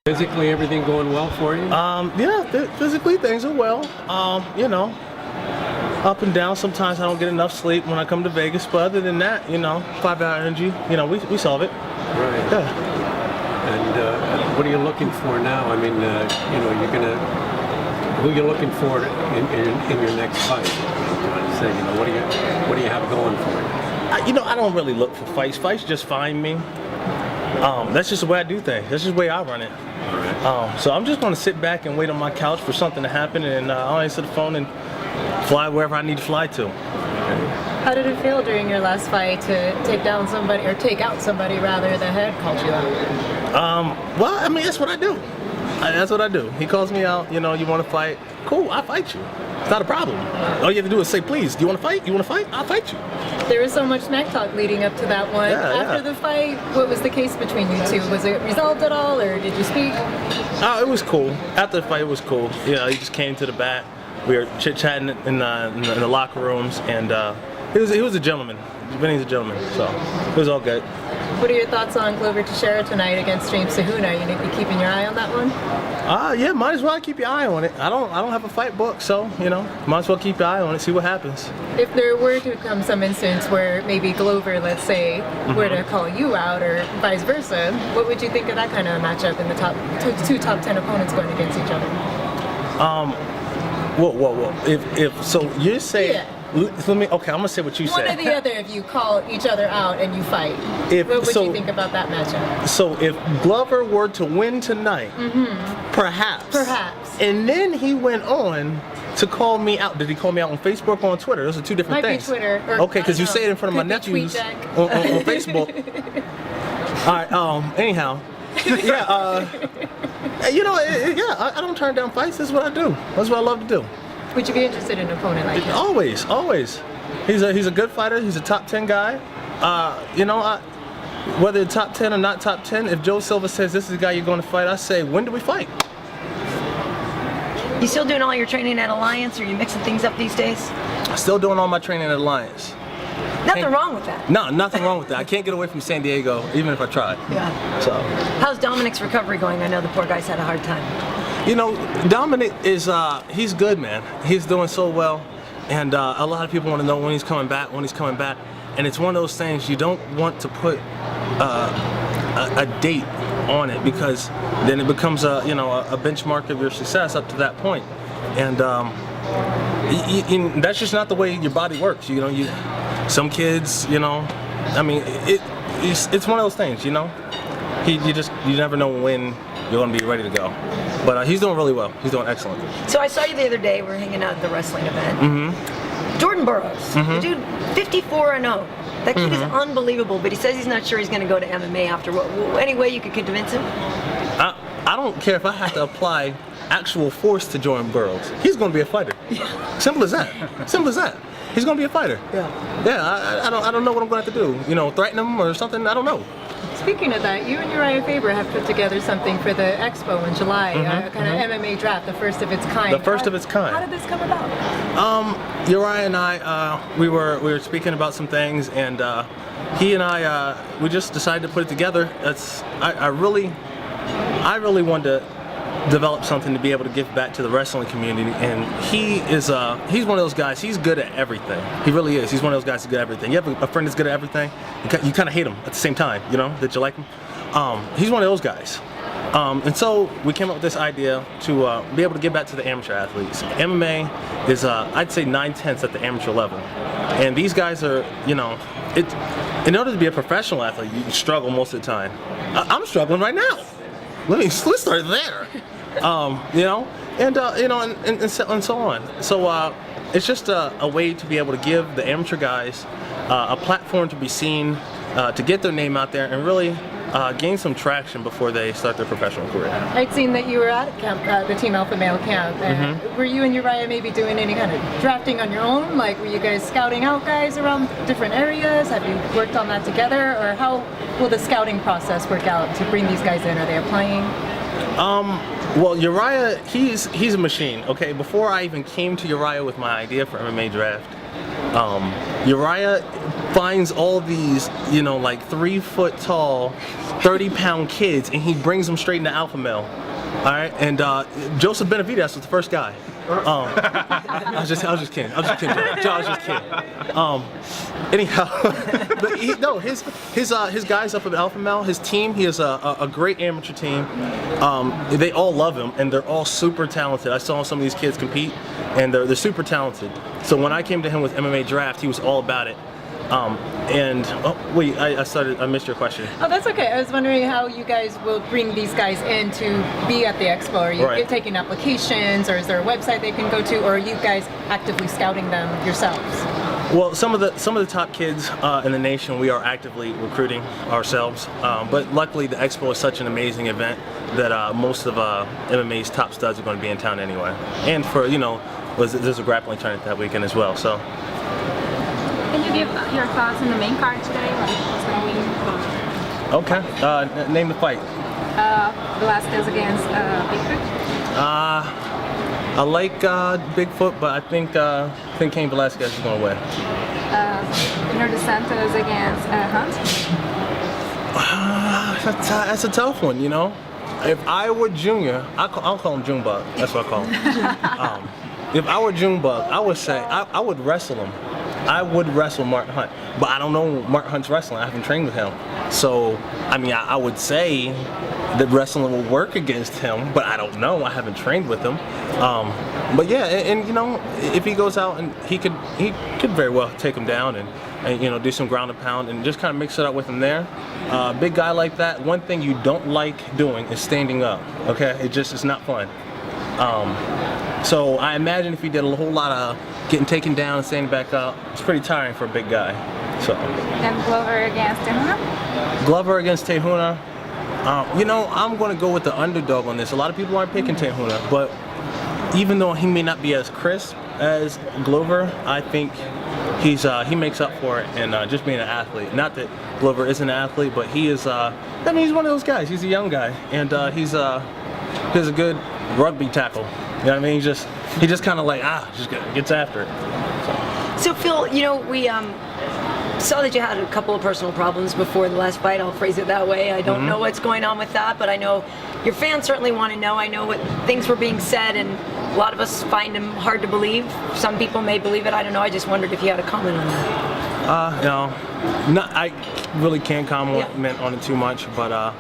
Physically, everything going well for you? Yeah, physically things are well. You know, up and down. Sometimes I don't get enough sleep when I come to Vegas, but other than that, you know, 5-hour energy, you know, we solve it. Right. Yeah. And what are you looking for now? I mean, you know, who are you looking for in your next fight? I'm trying to say, you know, what do you have going for you? You know, I don't really look for fights. Fights just find me. That's just the way I do things. That's just the way I run it. All right. So I'm just going to sit back and wait on my couch for something to happen, and I'll answer the phone and fly wherever I need to fly to. How did it feel during your last fight to take down somebody, or take out somebody rather, the head called you out? Well, I mean, that's what I do. That's what I do. He calls me out, you know, you want to fight? Cool, I'll fight you. It's not a problem. All you have to do is say, please, do you want to fight? You want to fight? I'll fight you. There was so much smack talk leading up to that one. After the fight, what was the case between you two? Was it resolved at all, or did you speak? It was cool. After the fight, it was cool. You know, he just came to the bat. We were chit-chatting in the locker rooms, and he was a gentleman. Vinny's a gentleman, so it was all good. What are your thoughts on Glover Teixeira tonight against James Sahuna? You need to be keeping your eye on that one? Yeah, might as well keep your eye on it. I don't have a fight book, so you know, might as well keep your eye on it, see what happens. If there were to come some instance where maybe Glover, let's say, were to call you out, or vice versa, what would you think of that kind of matchup in the two top 10 opponents going against each other? Whoa. If so, you're saying. Yeah. Let me. Okay, I'm gonna say what you said. One or the other, if you call each other out and you fight, what would you think about that matchup? So if Glover were to win tonight, perhaps, and then he went on to call me out. Did he call me out on Facebook or on Twitter? Those are two different things. Might be Twitter. Okay, because you say it in front of my nephews on Facebook. All right. Anyhow, yeah. You know, I don't turn down fights. That's what I do. That's what I love to do. Would you be interested in an opponent like him? Always. He's a good fighter. He's a top 10 guy. You know, whether top 10 or not top 10, if Joe Silva says this is the guy you're going to fight, I say, when do we fight? You still doing all your training at Alliance, or are you mixing things up these days? Still doing all my training at Alliance. Nothing wrong with that. No, nothing wrong with that. I can't get away from San Diego, even if I tried. Yeah. So. How's Dominic's recovery going? I know the poor guy's had a hard time. You know, Dominic is, he's good, man. He's doing so well. And a lot of people want to know when he's coming back, And it's one of those things you don't want to put a date on it, because then it becomes a benchmark of your success up to that point. And that's just not the way your body works. You know, some kids, you know, I mean, it's one of those things, you know. You never know when you're going to be ready to go. But he's doing really well. He's doing excellent. So I saw you the other day. We're hanging out at the wrestling event. Jordan Burroughs, the dude, 54-0. That kid is unbelievable, but he says he's not sure he's going to go to MMA after. Any way you could convince him? I don't care if I have to apply actual force to Jordan Burroughs. He's going to be a fighter. Yeah. Simple as that. Simple as that. He's going to be a fighter. Yeah. Yeah. I don't know what I'm going to have to do. You know, threaten him or something. I don't know. Speaking of that, you and Uriah Faber have put together something for the expo in July, a kind of MMA draft, the first of its kind. The first of its kind. How did this come about? Uriah and I, we were speaking about some things, and he and I, we just decided to put it together. I really wanted to develop something to be able to give back to the wrestling community, and he's one of those guys. He's good at everything. He really is. He's one of those guys who's good at everything. You have a friend that's good at everything, you kind of hate him at the same time, you know, that you like him. He's one of those guys. And so we came up with this idea to be able to give back to the amateur athletes. MMA is, I'd say, 9/10 at the amateur level. And these guys are, you know, in order to be a professional athlete, you struggle most of the time. I'm struggling right now. Let's start there. You know, and so on. So it's just a way to be able to give the amateur guys a platform to be seen, to get their name out there, and really gain some traction before they start their professional career. I'd seen that you were at camp, the Team Alpha Male camp. Were you and Uriah maybe doing any kind of drafting on your own? Like, were you guys scouting out guys around different areas? Have you worked on that together? Or how will the scouting process work out to bring these guys in? Are they applying? Well, Uriah, he's a machine. Okay, before I even came to Uriah with my idea for MMA draft, Uriah finds all these, like 3 foot tall, 30-pound kids, and he brings them straight into alpha male. All right, and Joseph Benavides was the first guy. I was just kidding. Joe, I was just kidding. Anyhow, but his guys up at Alpha Male, his team, he has a great amateur team. They all love him, and they're all super talented. I saw some of these kids compete, and they're super talented. So when I came to him with MMA Draft, he was all about it. I missed your question. Oh, that's okay. I was wondering how you guys will bring these guys in to be at the expo. Are you taking applications, or is there a website they can go to, or are you guys actively scouting them yourselves? Well, some of the top kids in the nation, we are actively recruiting ourselves. But luckily, the expo is such an amazing event that most of MMA's top studs are going to be in town anyway. And for there's a grappling tournament that weekend as well. So. Can you give your thoughts on the main card today? What's going to win? Okay. Name the fight. Velasquez against Bigfoot. I like Bigfoot, but I think Cain Velasquez is going to win. Junior Dos Santos against Hunt. That's a tough one, If I were Junior, I'll call him Junebug. That's what I call him. If I were Junebug, I would say I would wrestle him. I would wrestle Mark Hunt, but I don't know Mark Hunt's wrestling. I haven't trained with him. So, I would say that wrestling will work against him, but I don't know. I haven't trained with him. But yeah, and if he goes out, and he could very well take him down and do some ground and pound and just kind of mix it up with him there. Big guy like that, one thing you don't like doing is standing up, okay? It's not fun. So I imagine if he did a whole lot of getting taken down and standing back up, it's pretty tiring for a big guy. So. And Glover against Tehuna? Glover against Tehuna. I'm going to go with the underdog on this. A lot of people aren't picking Tehuna, but even though he may not be as crisp as Glover, I think he makes up for it in just being an athlete. Not that Glover is an athlete, but he is. He's one of those guys. He's a young guy, and he has a good rugby tackle. You know what I mean? He just kind of just gets after it. So Phil, we saw that you had a couple of personal problems before the last fight. I'll phrase it that way. I don't know what's going on with that, but I know your fans certainly want to know. I know what things were being said, and a lot of us find them hard to believe. Some people may believe it. I don't know. I just wondered if you had a comment on that. No, I really can't comment on it too much, but.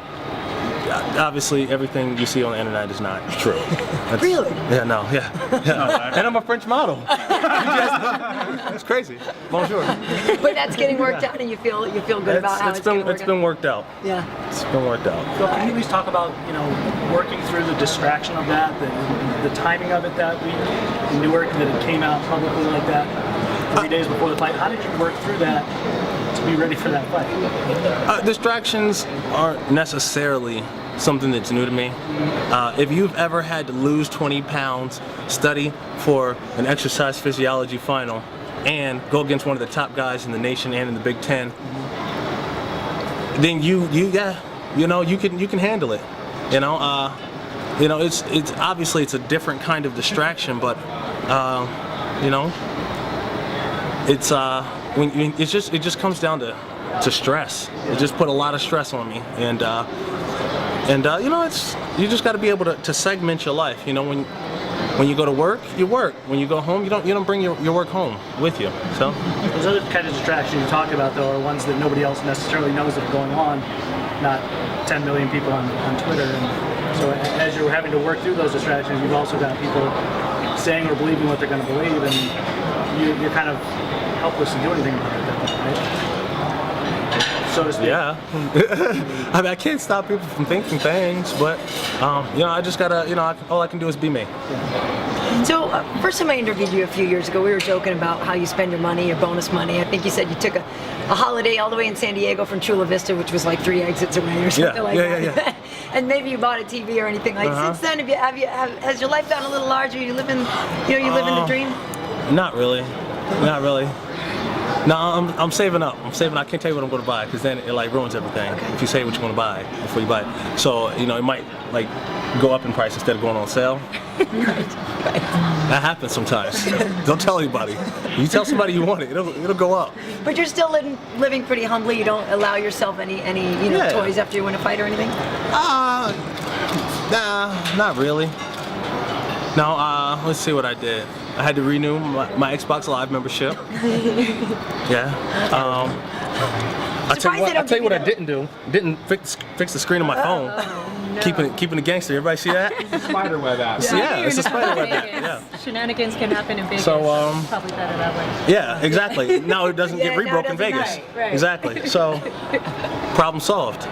Obviously, everything you see on the internet is not true. Really? Yeah, no, yeah. And I'm a French model. That's crazy. Bonjour. But that's getting worked out, and you feel good about how it's going to work out. It's been worked out. Yeah. It's been worked out. So can you please talk about, working through the distraction of that, the timing of it that week in Newark, that it came out publicly like that 3 days before the fight? How did you work through that to be ready for that fight? Distractions aren't necessarily something that's new to me. If you've ever had to lose 20 pounds, study for an exercise physiology final, and go against one of the top guys in the nation and in the Big Ten, then you can handle it. It's obviously it's a different kind of distraction, but it just comes down to stress. It just put a lot of stress on me, and you just got to be able to segment your life. When you go to work, you work. When you go home, you don't bring your work home with you. So those other kind of distractions you talk about, though, are ones that nobody else necessarily knows that are going on. Not 10 million people on Twitter. And so as you're having to work through those distractions, you've also got people saying or believing what they're going to believe, and you're kind of helpless to do anything about it, right? So to speak. Yeah. I can't stop people from thinking things, but I just gotta, all I can do is be me. So, first time I interviewed you a few years ago, we were joking about how you spend your money, your bonus money. I think you said you took a holiday all the way in San Diego from Chula Vista, which was like 3 exits away or something like that. Yeah. And maybe you bought a TV or anything like. Since then, has your life gotten a little larger? You living the dream? Not really. No, I'm saving up. I'm saving. I can't tell you what I'm going to buy because then it like ruins everything. If you say what you're going to buy before you buy it, so you know it might like go up in price instead of going on sale. That happens sometimes. Don't tell anybody. You tell somebody you want it, it'll go up. But you're still living pretty humbly. You don't allow yourself any Yeah. toys after you win a fight or anything. Nah, not really. No, let's see what I did. I had to renew my Xbox Live membership. Yeah. I'll tell you what I didn't do. Didn't fix the screen on my phone. No. Keeping it gangster. Everybody see that? Spiderweb app. Yeah, it's a spiderweb app. Shenanigans. Yeah. Shenanigans can happen in Vegas. So, Probably better that way. Yeah, exactly. Now it doesn't Yeah, get now it rebroke in doesn't- Vegas. right. Exactly. So, problem solved.